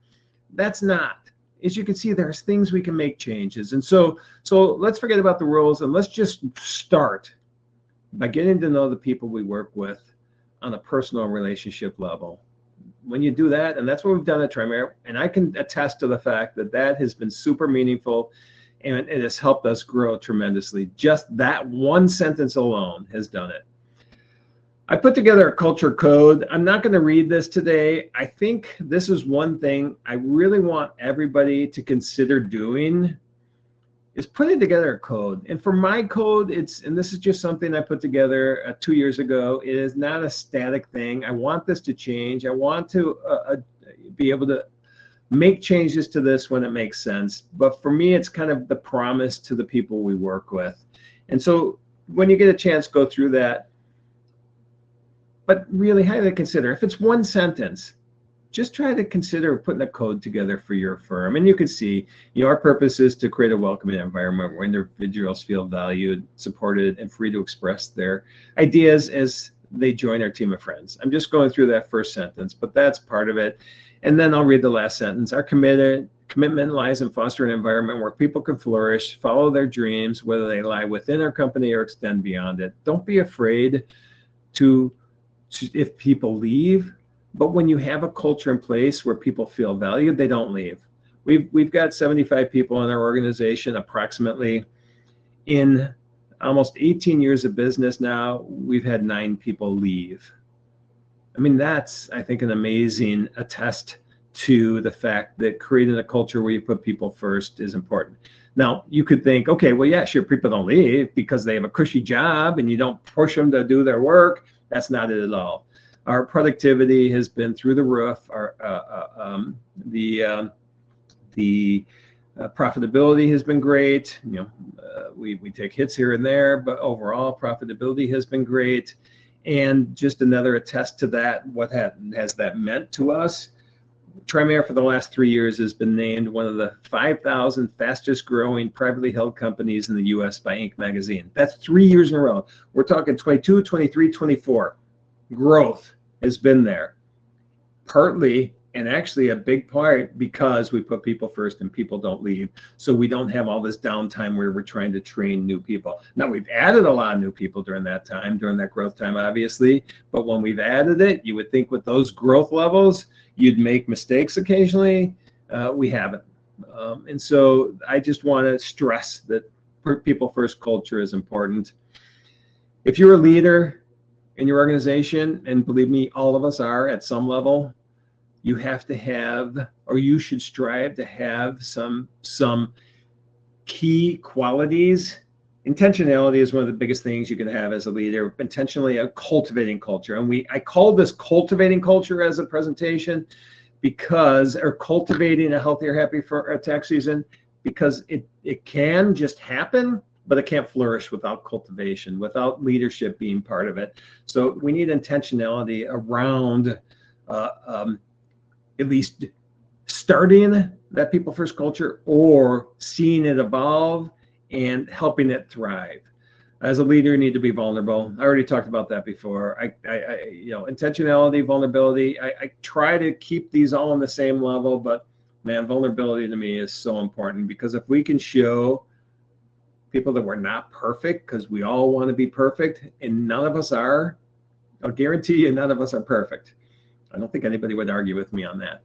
Speaker 1: That's not. As you can see, there's things we can make changes. And so let's forget about the rules, and let's just start by getting to know the people we work with on a personal relationship level. When you do that, and that's what we've done at Trimere, and I can attest to the fact that has been super meaningful, and it has helped us grow tremendously. Just that one sentence alone has done it. I put together a culture code. I'm not going to read this today. I think this is one thing I really want everybody to consider doing, is putting together a code. And for my code, and this is just something I put together 2 years ago. It is not a static thing. I want this to change. I want to be able to make changes to this when it makes sense. But for me, it's kind of the promise to the people we work with. And so when you get a chance, go through that. But really highly consider, if it's one sentence, just try to consider putting a code together for your firm. And you can see, our purpose is to create a welcoming environment where individuals feel valued, supported, and free to express their ideas as they join our team of friends. I'm just going through that first sentence, but that's part of it. And then I'll read the last sentence. Our commitment lies in fostering an environment where people can flourish, follow their dreams, whether they lie within our company or extend beyond it. Don't be afraid if people leave. But when you have a culture in place where people feel valued, they don't leave. We've got 75 people in our organization, approximately. In almost 18 years of business now, we've had 9 people leave. I mean, that's, I think, an amazing attest to the fact that creating a culture where you put people first is important. Now, you could think, okay, well, yeah, sure, people don't leave because they have a cushy job and you don't push them to do their work. That's not it at all. Our productivity has been through the roof. The profitability has been great. We take hits here and there, but overall profitability has been great. And just another attest to that, what has that meant to us? Trimere for the last 3 years has been named one of the 5,000 fastest growing privately held companies in the US by Inc. magazine. That's 3 years in a row. We're talking 22, 23, 24. Growth has been there, partly And actually a big part because we put people first and people don't leave. So we don't have all this downtime where we're trying to train new people. Now we've added a lot of new people during that time, during that growth time, obviously. But when we've added it, you would think with those growth levels, you'd make mistakes occasionally. We haven't. And so I just want to stress that people first culture is important. If you're a leader in your organization, and believe me, all of us are at some level, you have to have, or you should strive to have some key qualities. Intentionality is one of the biggest things you can have as a leader, intentionally cultivating culture. And I call this cultivating culture as a presentation because, or cultivating a healthier, happy for tax season, because it can just happen, but it can't flourish without cultivation, without leadership being part of it. So we need intentionality around at least starting that people first culture or seeing it evolve and helping it thrive. As a leader, you need to be vulnerable. I already talked about that before. Intentionality, vulnerability. I try to keep these all on the same level, but man, vulnerability to me is so important, because if we can show people that we're not perfect, because we all want to be perfect, and none of us are, I'll guarantee you none of us are perfect. I don't think anybody would argue with me on that.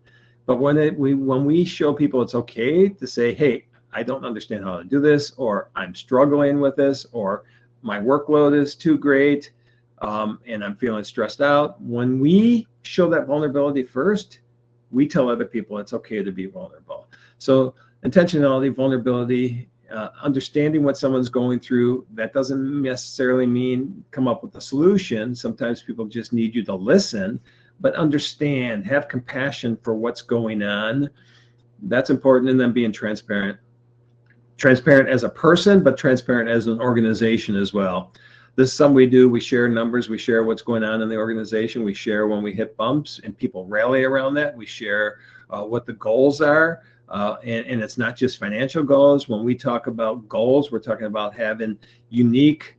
Speaker 1: But when we show people it's okay to say, hey, I don't understand how to do this, or I'm struggling with this, or my workload is too great, and I'm feeling stressed out. When we show that vulnerability first, we tell other people it's okay to be vulnerable. So intentionality, vulnerability, understanding what someone's going through. That doesn't necessarily mean come up with a solution. Sometimes people just need you to listen, but understand, have compassion for what's going on. That's important. And then being transparent as a person, but transparent as an organization as well. This is something we do. We share numbers. We share what's going on in the organization. We share when we hit bumps, and people rally around that. We share what the goals are. And it's not just financial goals. When we talk about goals, we're talking about having unique,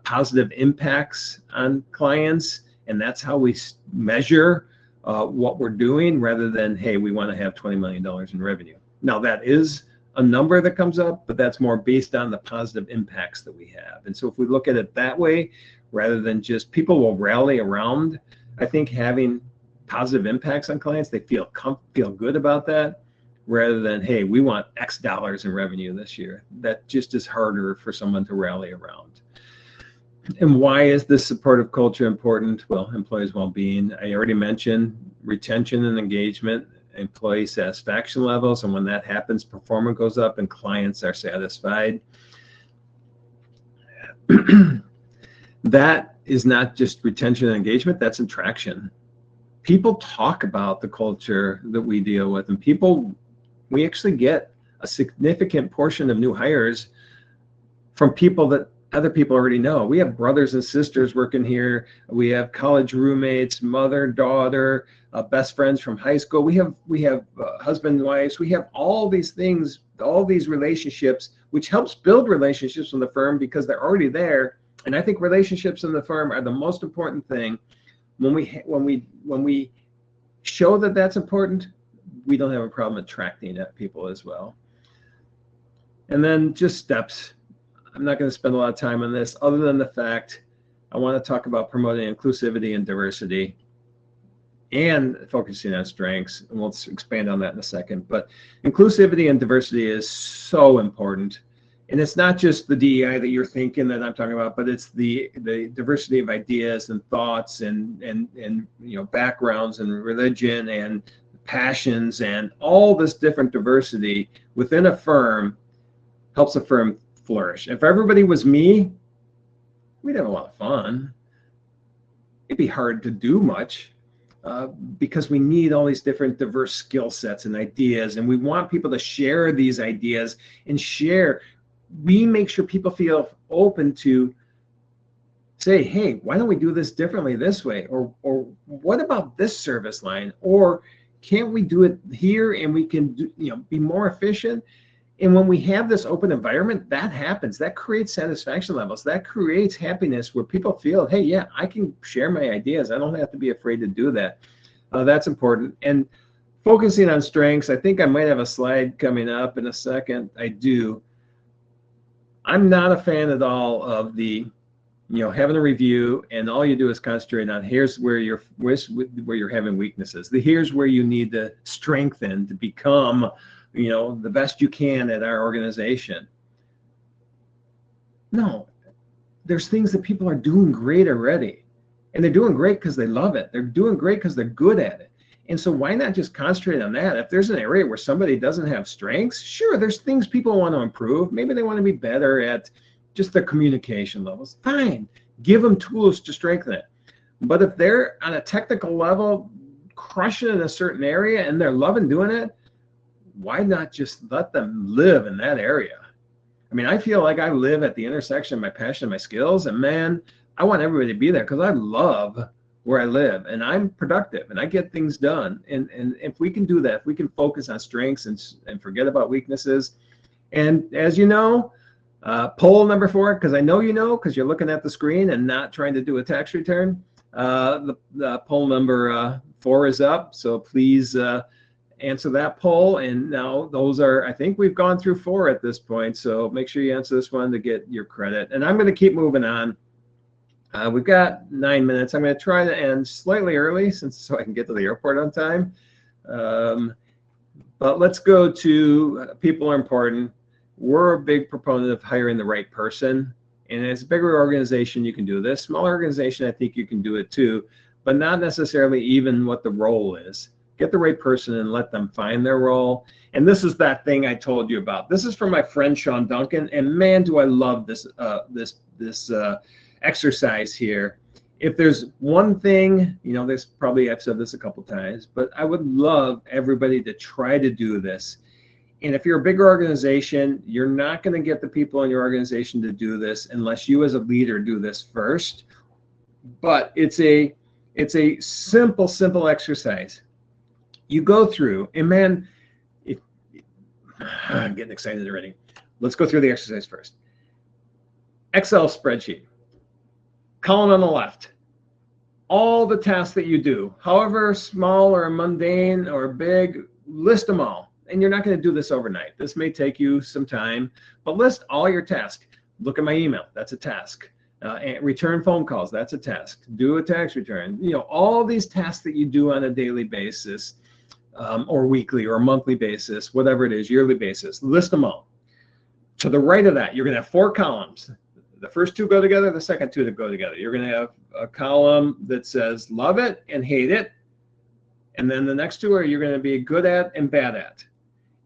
Speaker 1: positive impacts on clients. And that's how we measure what we're doing, rather than, hey, we want to have $20 million in revenue. Now, that is a number that comes up, but that's more based on the positive impacts that we have. And so if we look at it that way, rather than just people will rally around, I think having positive impacts on clients, they feel good about that, rather than, hey, we want X dollars in revenue this year. That just is harder for someone to rally around. And why is this supportive culture important? Well, employees' well-being. I already mentioned retention and engagement, employee satisfaction levels, and when that happens, performance goes up and clients are satisfied. That is not just retention and engagement, that's attraction. People talk about the culture that we deal with, and we actually get a significant portion of new hires from people that other people already know. We have brothers and sisters working here. We have college roommates, mother, daughter, best friends from high school. We have husband and wives. We have all these things, all these relationships, which helps build relationships in the firm because they're already there. And I think relationships in the firm are the most important thing. When we show that that's important, we don't have a problem attracting people as well. And then just steps. I'm not going to spend a lot of time on this, other than the fact I want to talk about promoting inclusivity and diversity and focusing on strengths. And we'll expand on that in a second. But inclusivity and diversity is so important. And it's not just the DEI that you're thinking that I'm talking about, but it's the diversity of ideas and thoughts and backgrounds and religion and passions, and all this different diversity within a firm helps a firm flourish. If everybody was me, we'd have a lot of fun. It'd be hard to do much because we need all these different diverse skill sets and ideas, and we want people to share these ideas and share. We make sure people feel open to say, hey, why don't we do this differently this way? Or what about this service line? Or can't we do it here and we can be more efficient? And when we have this open environment, that happens. That creates satisfaction levels. That creates happiness where people feel, hey, yeah, I can share my ideas. I don't have to be afraid to do that. That's important. And focusing on strengths. I think I might have a slide coming up in a second. I do. I'm not a fan at all of the, having a review and all you do is concentrate on here's where you're having weaknesses. Here's where you need to strengthen to become, the best you can at our organization. No, there's things that people are doing great already. And they're doing great because they love it. They're doing great because they're good at it. And so why not just concentrate on that? If there's an area where somebody doesn't have strengths, sure, there's things people want to improve. Maybe they want to be better at just their communication levels. Fine, give them tools to strengthen it. But if they're on a technical level, crushing in a certain area and they're loving doing it, why not just let them live in that area? I mean, I feel like I live at the intersection of my passion and my skills, and man, I want everybody to be there because I love where I live and I'm productive and I get things done. And if we can do that, if we can focus on strengths and forget about weaknesses. And as you know, poll number 4, because I know because you're looking at the screen and not trying to do a tax return. The poll number 4 is up. So please answer that poll. And now those are, I think we've gone through 4 at this point. So make sure you answer this one to get your credit. And I'm going to keep moving on. We've got 9 minutes. I'm going to try to end slightly early so I can get to the airport on time. But let's go to people are important. We're a big proponent of hiring the right person. And as a bigger organization, you can do this. Smaller organization, I think you can do it too, but not necessarily even what the role is. Get the right person and let them find their role. And this is that thing I told you about. This is from my friend Sean Duncan, and man, do I love this exercise here. If there's one thing, there's probably, I've said this a couple times, but I would love everybody to try to do this. And if you're a bigger organization, you're not going to get the people in your organization to do this unless you as a leader do this first. But it's a simple exercise. You go through, and man, I'm getting excited already. Let's go through the exercise first. Excel spreadsheet. Column on the left, all the tasks that you do, however small or mundane or big, list them all. And you're not going to do this overnight. This may take you some time, but list all your tasks. Look at my email, that's a task. Return phone calls, that's a task. Do a tax return. All these tasks that you do on a daily basis, or weekly or monthly basis, whatever it is, yearly basis, list them all. To the right of that, you're going to have 4 columns. The first 2 go together, the second 2 that go together. You're going to have a column that says love it and hate it. And then the next 2 are you're going to be good at and bad at.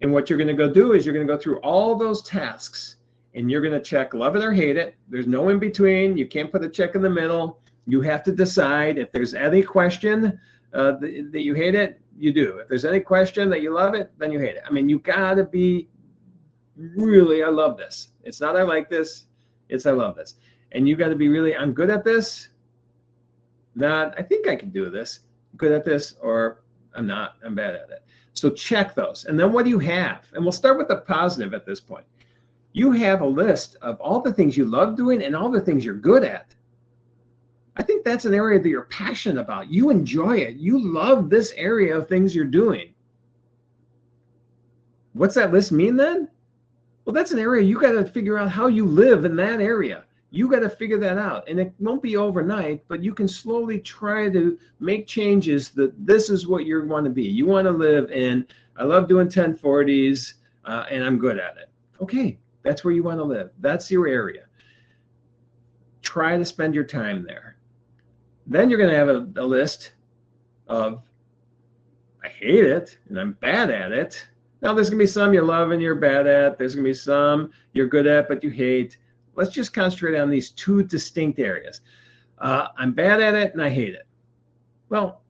Speaker 1: And what you're going to go do is you're going to go through all those tasks and you're going to check love it or hate it. There's no in between. You can't put a check in the middle. You have to decide if there's any question that you hate it, you do. If there's any question that you love it, then you hate it. I mean, you got to be really, I love this. It's not I like this. It's I love this. And you got to be really, I'm good at this. Not, I think I can do this. I'm good at this, or I'm not, I'm bad at it. So check those. And then what do you have? And we'll start with the positive at this point. You have a list of all the things you love doing and all the things you're good at. I think that's an area that you're passionate about. You enjoy it. You love this area of things you're doing. What's that list mean then? Well, that's an area you got to figure out how you live in that area. You got to figure that out. And it won't be overnight, but you can slowly try to make changes that this is what you want to be. You want to live in, I love doing 1040s and I'm good at it. Okay, that's where you want to live. That's your area. Try to spend your time there. Then you're going to have a list of, I hate it and I'm bad at it. Now, there's going to be some you love and you're bad at. There's going to be some you're good at, but you hate. Let's just concentrate on these 2 distinct areas. I'm bad at it and I hate it. Well,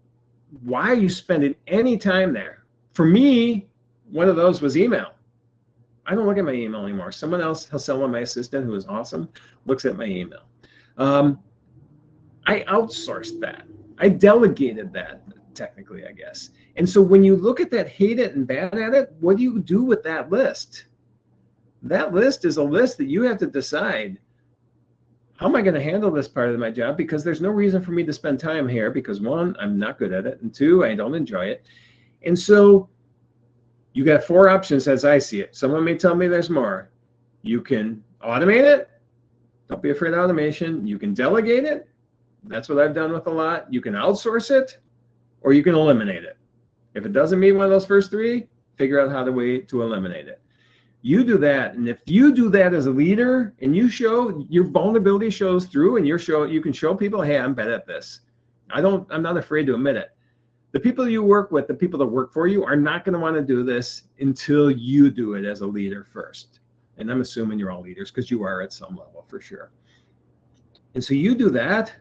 Speaker 1: why are you spending any time there? For me, one of those was email. I don't look at my email anymore. Someone else, someone, my assistant, who is awesome, looks at my email. I outsourced that. I delegated that, technically, I guess. And so when you look at that hate it and bad at it, what do you do with that list? That list is a list that you have to decide, how am I going to handle this part of my job? Because there's no reason for me to spend time here because 1, I'm not good at it, and 2, I don't enjoy it. And so you got 4 options as I see it. Someone may tell me there's more. You can automate it. Don't be afraid of automation. You can delegate it. That's what I've done with a lot. You can outsource it, or you can eliminate it. If it doesn't meet one of those first 3, figure out how to eliminate it. You do that, and if you do that as a leader, and you show your vulnerability shows through, and you can show people, hey, I'm bad at this. I'm not afraid to admit it. The people you work with, the people that work for you, are not going to want to do this until you do it as a leader first. And I'm assuming you're all leaders because you are at some level for sure. And so you do that,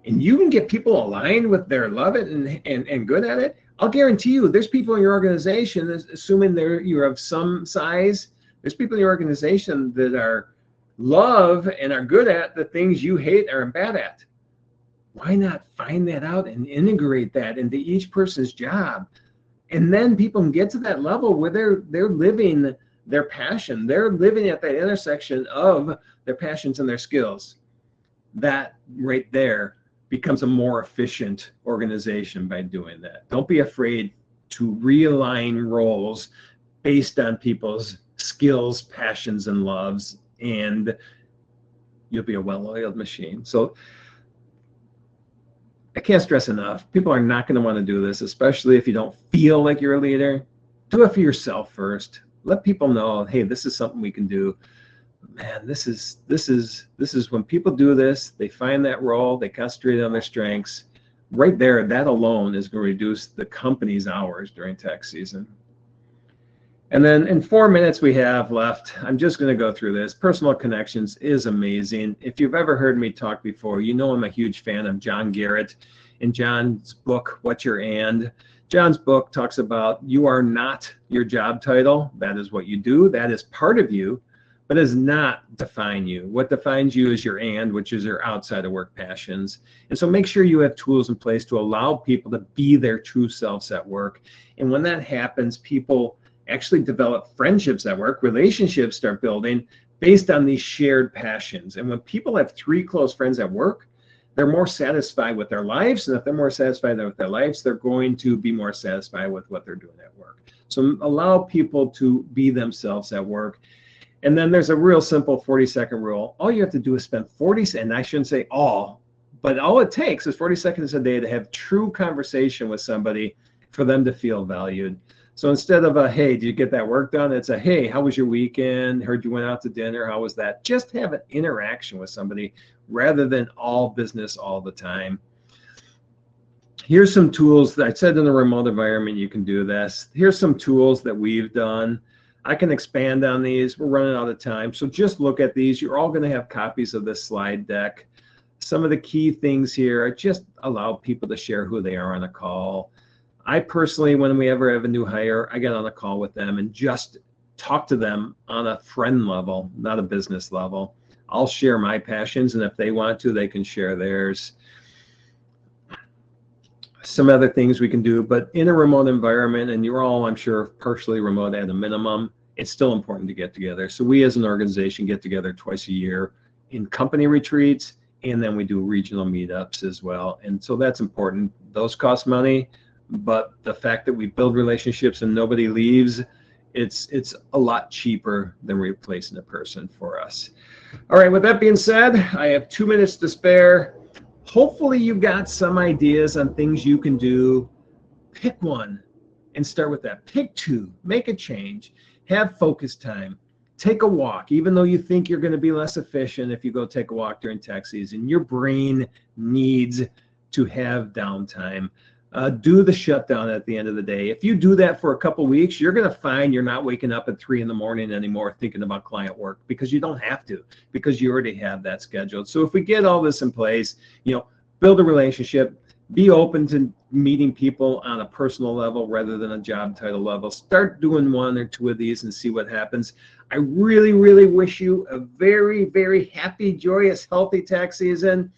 Speaker 1: and you can get people aligned with their love it and good at it. I'll guarantee you there's people in your organization, assuming you're of some size, there's people in your organization that are love and are good at the things you hate or are bad at. Why not find that out and integrate that into each person's job? And then people can get to that level where they're living their passion. They're living at that intersection of their passions and their skills. That right there becomes a more efficient organization by doing that. Don't be afraid to realign roles based on people's skills, passions, and loves, and you'll be a well-oiled machine. So I can't stress enough, people are not going to want to do this, especially if you don't feel like you're a leader. Do it for yourself first. Let people know, hey, this is something we can do. Man, this is when people do this, they find that role, they concentrate on their strengths. Right there, that alone is going to reduce the company's hours during tax season. And then in 4 minutes we have left, I'm just going to go through this. Personal connections is amazing. If you've ever heard me talk before, you know I'm a huge fan of John Garrett. In John's book, What's Your And? John's book talks about you are not your job title. That is what you do. That is part of you, but does not define you. What defines you is your and, which is your outside of work passions. And so make sure you have tools in place to allow people to be their true selves at work. And when that happens, people actually develop friendships at work, relationships start building based on these shared passions. And when people have 3 close friends at work, they're more satisfied with their lives. And if they're more satisfied with their lives, they're going to be more satisfied with what they're doing at work. So allow people to be themselves at work. And then there's a real simple 40-second rule. All you have to do is spend 40, and I shouldn't say all, but all it takes is 40 seconds a day to have true conversation with somebody for them to feel valued. So instead of a, hey, did you get that work done? It's a, hey, how was your weekend? Heard you went out to dinner. How was that? Just have an interaction with somebody rather than all business all the time. Here's some tools that I said in a remote environment, you can do this. Here's some tools that we've done. I can expand on these. We're running out of time. So just look at these. You're all going to have copies of this slide deck. Some of the key things here are just allow people to share who they are on a call. I personally, when we ever have a new hire, I get on a call with them and just talk to them on a friend level, not a business level. I'll share my passions, and if they want to, they can share theirs. Some other things we can do, but in a remote environment, and you're all, I'm sure, partially remote at a minimum, it's still important to get together. So we as an organization get together twice a year in company retreats, and then we do regional meetups as well. And so that's important. Those cost money, but the fact that we build relationships and nobody leaves, it's a lot cheaper than replacing a person for us. All right, with that being said, I have 2 minutes to spare. Hopefully you've got some ideas on things you can do. Pick one and start with that. Pick 2, make a change, have focus time, take a walk. Even though you think you're going to be less efficient if you go take a walk during tax season, your brain needs to have downtime. Do the shutdown at the end of the day. If you do that for a couple weeks, you're going to find you're not waking up at 3 in the morning anymore thinking about client work, because you don't have to, because you already have that scheduled. So if we get all this in place, build a relationship, be open to meeting people on a personal level rather than a job title level. Start doing 1 or 2 of these and see what happens. I really, really wish you a very, very happy, joyous, healthy tax season.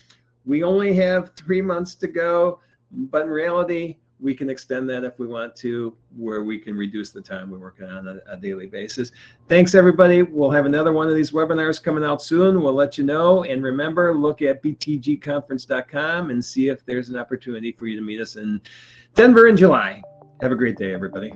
Speaker 1: We only have 3 months to go. But in reality, we can extend that if we want to, where we can reduce the time we're working on a daily basis. Thanks, everybody. We'll have another one of these webinars coming out soon. We'll let you know. And remember, look at btgconference.com and see if there's an opportunity for you to meet us in Denver in July. Have a great day, everybody.